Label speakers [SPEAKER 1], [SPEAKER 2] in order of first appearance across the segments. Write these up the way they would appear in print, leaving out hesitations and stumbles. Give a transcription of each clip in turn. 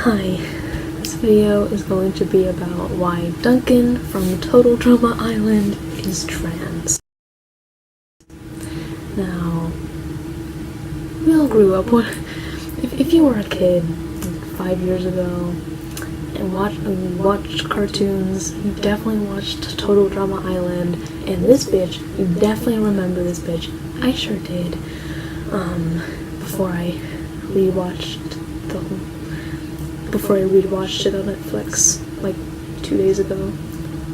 [SPEAKER 1] Hi, this video is going to be about why Duncan from Total Drama Island is trans. Now, we all grew up with, if you were a kid 5 years ago and watched cartoons, you definitely watched Total Drama Island, and this bitch, you definitely remember this bitch. I sure did, before I rewatched it on Netflix like 2 days ago,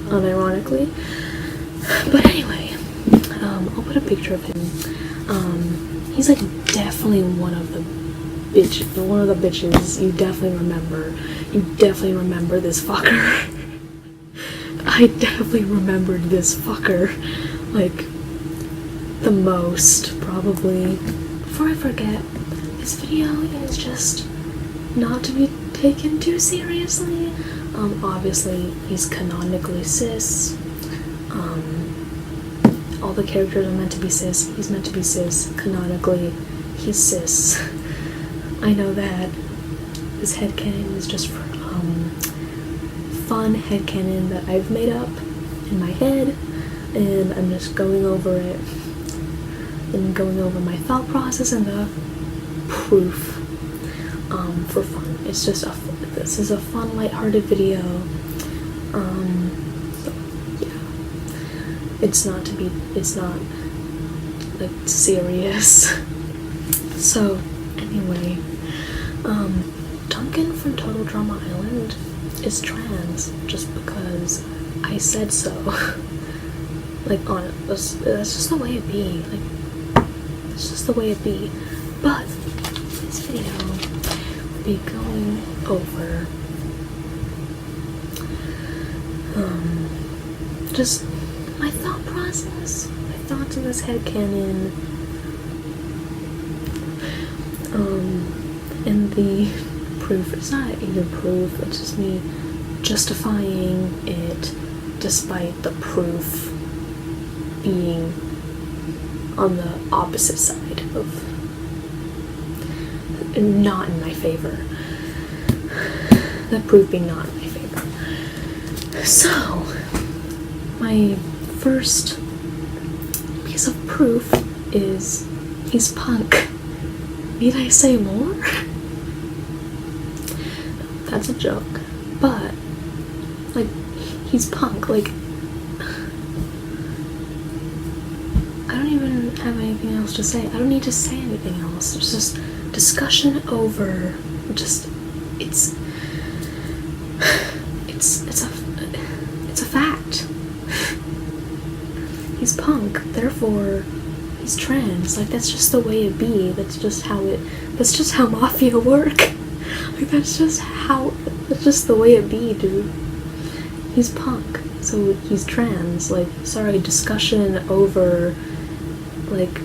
[SPEAKER 1] unironically. But anyway, I'll put a picture of him. He's like definitely one of the bitches you definitely remember. You definitely remember this fucker. I definitely remembered this fucker like the most, probably. Before I forget, this video is just not to be taken too seriously. Obviously he's canonically cis. All the characters are meant to be cis. He's meant to be cis. Canonically, he's cis. I know that this headcanon is just for fun headcanon that I've made up in my head, and I'm just going over it and going over my thought process and the proof for fun. It's just this is a fun, lighthearted video. So yeah, it's not like serious. So anyway, Duncan from Total Drama Island is trans just because I said so. Like, that's just the way it be. Like, it's just the way it be. But this video will be going over just my thought process, my thoughts on this headcanon, and the proof. It's not even proof, it's just me justifying it despite the proof being on the opposite side of, not in my favor. The proof being not in my favor. So, my first piece of proof is he's punk. Need I say more? That's a joke. But, like, he's punk. Like, I don't even have anything else to say. I don't need to say anything else. It's just discussion over. Just, it's a fact. He's punk, therefore he's trans. Like, that's just the way it be. That's just how mafia work. Like, that's just the way it be, dude. He's punk, so he's trans. Like, sorry, discussion over, like,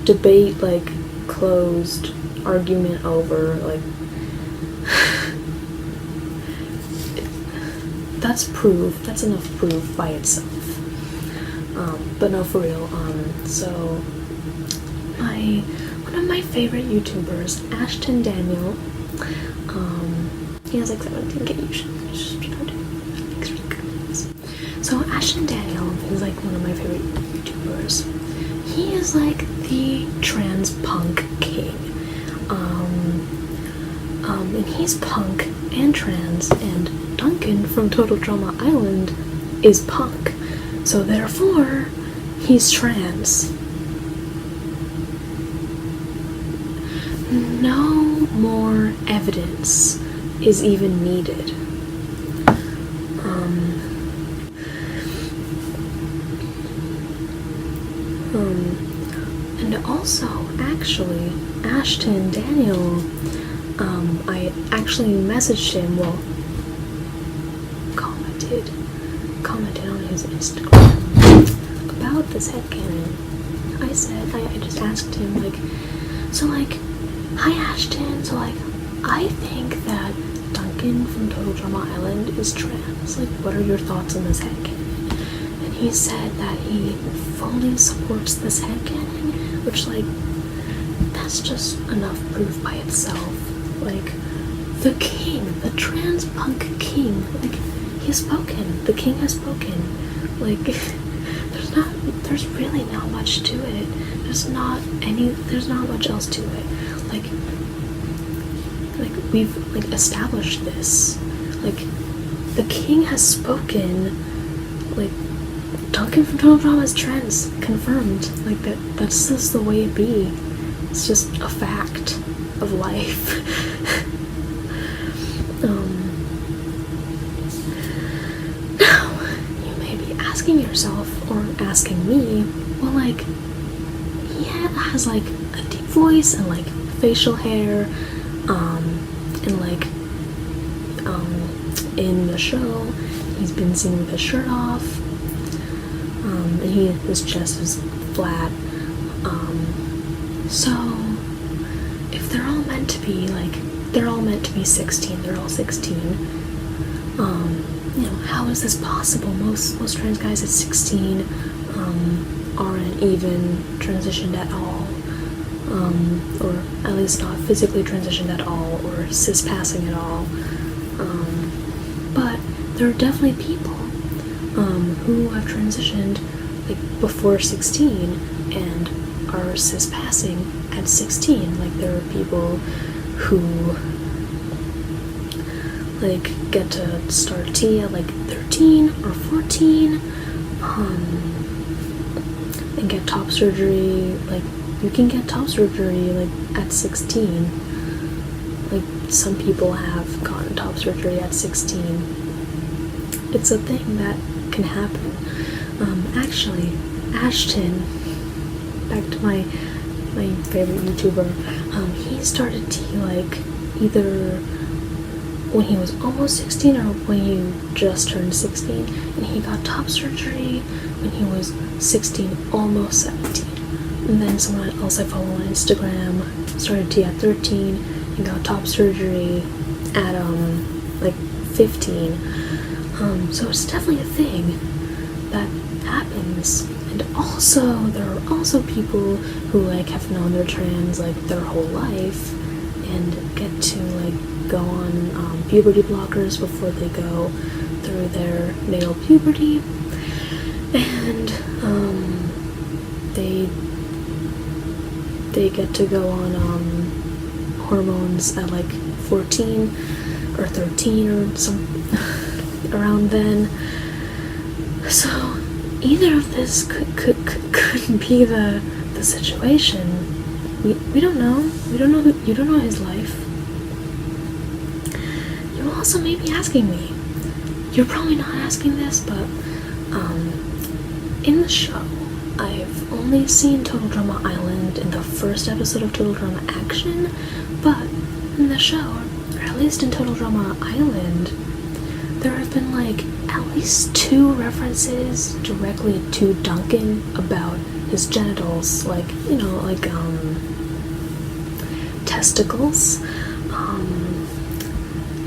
[SPEAKER 1] debate, like, closed, argument over, like, that's proof. That's enough proof by itself. But no, for real. So one of my favorite YouTubers, Ashton Daniel. He has like 17K. You should So Ashton Daniel is like one of my favorite YouTubers. He is like the trans punk king. And he's punk and trans, and Duncan from Total Drama Island is punk. So therefore, he's trans. No more evidence is even needed. And also, actually, Ashton Daniel, I actually messaged him, well, commented on his Instagram about this headcanon. I just asked him, like, so, like, hi Ashton, so, like, I think that Duncan from Total Drama Island is trans. Like, what are your thoughts on this headcanon? And he said that he fully supports this headcanon, which, like, that's just enough proof by itself like, the king, the trans punk king, like, he's spoken. The king has spoken. Like, there's really not much to it. There's not much else to it. Like we've, like, established this. Like, the king has spoken. Like, Duncan from Total Drama is trans. Confirmed. Like, that's just the way it be. It's just a fact of life. Now, you may be asking yourself, or asking me, well, like, he has, like, a deep voice and, like, facial hair, and, like, in the show, he's been seen with his shirt off, and his chest is flat, so, if they're all meant to be, like, they're all meant to be 16, they're all 16, you know, how is this possible? Most trans guys at 16, aren't even transitioned at all, or at least not physically transitioned at all, or cis-passing at all, but there are definitely people, who have transitioned, like, before 16, and are cis-passing at 16, like, there are people who, like, get to start T at, like, 13 or 14, and get top surgery. Like, you can get top surgery, like, at 16. Like, some people have gotten top surgery at 16. It's a thing that can happen. Actually, Ashton, back to my favorite YouTuber, he started T, like, either when he was almost 16 or when he just turned 16, and he got top surgery when he was 16, almost 17. And then someone else I follow on Instagram started T at 13 and got top surgery at like 15. So it's definitely a thing that happens. And also, there are also people who, like, have known they're trans, like, their whole life, and get to, like, go on puberty blockers before they go through their natal puberty, and they get to go on hormones at, like, 14 or 13 or some around then. So either of this could be the situation. We don't know. You don't know his life. You also may be asking me. You're probably not asking this, but in the show, I've only seen Total Drama Island in the first episode of Total Drama Action, but in the show, or at least in Total Drama Island, there have been, like, at least 2 references directly to Duncan about his genitals, like, you know, like, testicles,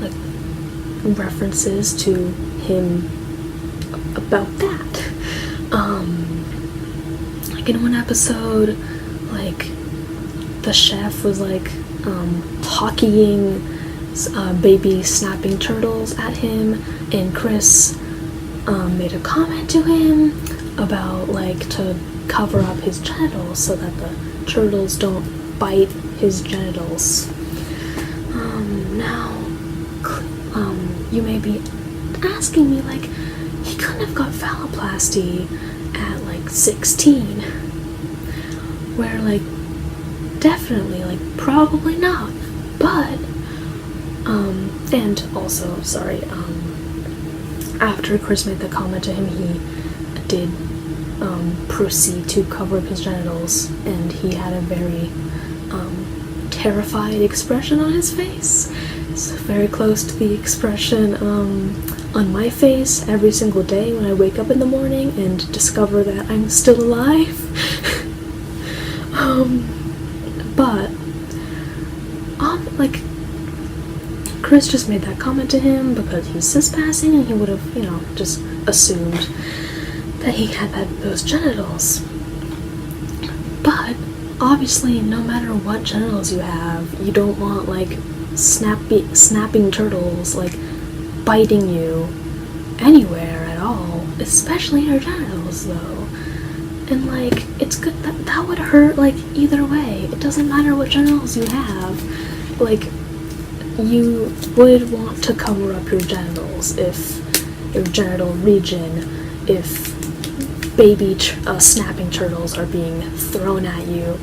[SPEAKER 1] like, references to him about that. Like, in one episode, like, the chef was, like, hockeying baby snapping turtles at him, and Chris made a comment to him about, like, to cover up his genitals so that the turtles don't bite his genitals. Now, you may be asking me, like, he couldn't have got phalloplasty at, like, 16, where, like, definitely, like, probably not, but, and also, sorry, after Chris made the comment to him, he did, proceed to cover up his genitals, and he had a very, terrified expression on his face. It's very close to the expression, on my face every single day when I wake up in the morning and discover that I'm still alive. But, like, Chris just made that comment to him because he's cis-passing, and he would have, you know, just assumed that he had those genitals. But obviously, no matter what genitals you have, you don't want, like, snapping turtles, like, biting you anywhere at all, especially your genitals, though. And, like, it's good that would hurt, like, either way. It doesn't matter what genitals you have. Like, you would want to cover up your genitals if your genital region, if baby snapping turtles are being thrown at you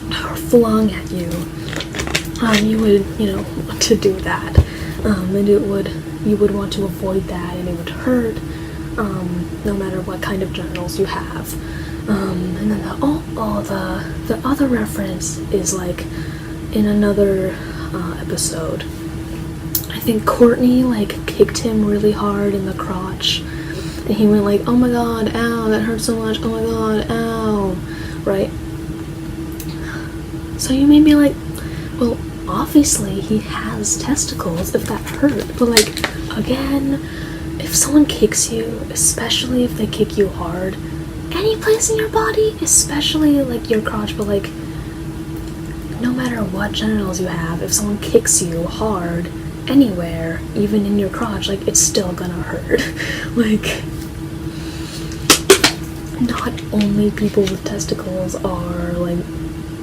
[SPEAKER 1] or flung at you. You would, want to do that. And you would want to avoid that, and it would hurt, no matter what kind of genitals you have. And then the other reference is, like, in another episode. I think Courtney, like, kicked him really hard in the crotch, and he went like, oh my god, ow, that hurts so much, oh my god, ow, right? So you may be like, well, obviously he has testicles if that hurt, but, like, again, if someone kicks you, especially if they kick you hard, any place in your body, especially, like, your crotch, but, like, no matter what genitals you have, if someone kicks you hard anywhere, even in your crotch, like, it's still gonna hurt. Like, not only people with testicles are, like,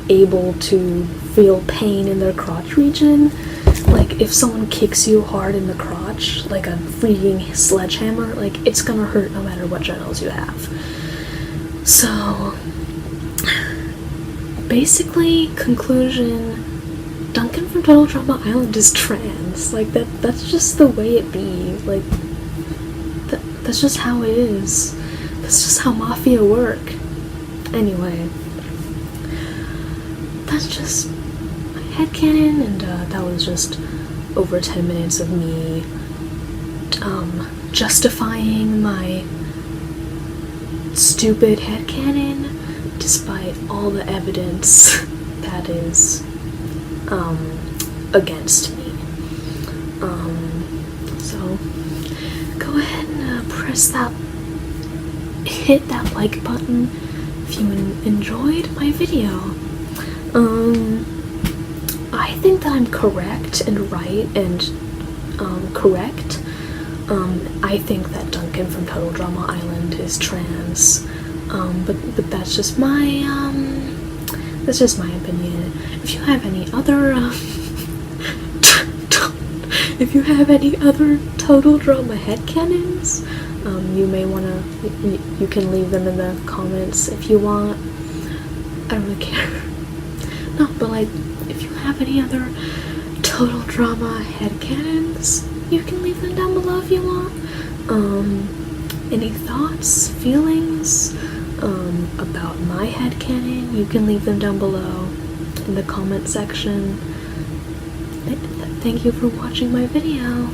[SPEAKER 1] able to feel pain in their crotch region. Like, if someone kicks you hard in the crotch, like a freaking sledgehammer, like, it's gonna hurt no matter what genitals you have. So, basically, conclusion, Duncan from Total Drama Island is trans. Like, that's just the way it be. Like, that's just how it is. That's just how mafia work. Anyway, that's just my headcanon, and that was just over 10 minutes of me justifying my stupid headcanon despite all the evidence that is against me. So go ahead and hit that like button if you enjoyed my video. I think that I'm correct and right and correct. I think that Duncan from Total Drama Island is trans. But that's just my opinion. If you have any other Total Drama headcanons, you can leave them in the comments if you want. I don't really care. No, but, like, if you have any other Total Drama headcanons, you can leave them down below if you want. Any thoughts, feelings about my headcanon, you can leave them down below in the comment section. Thank you for watching my video.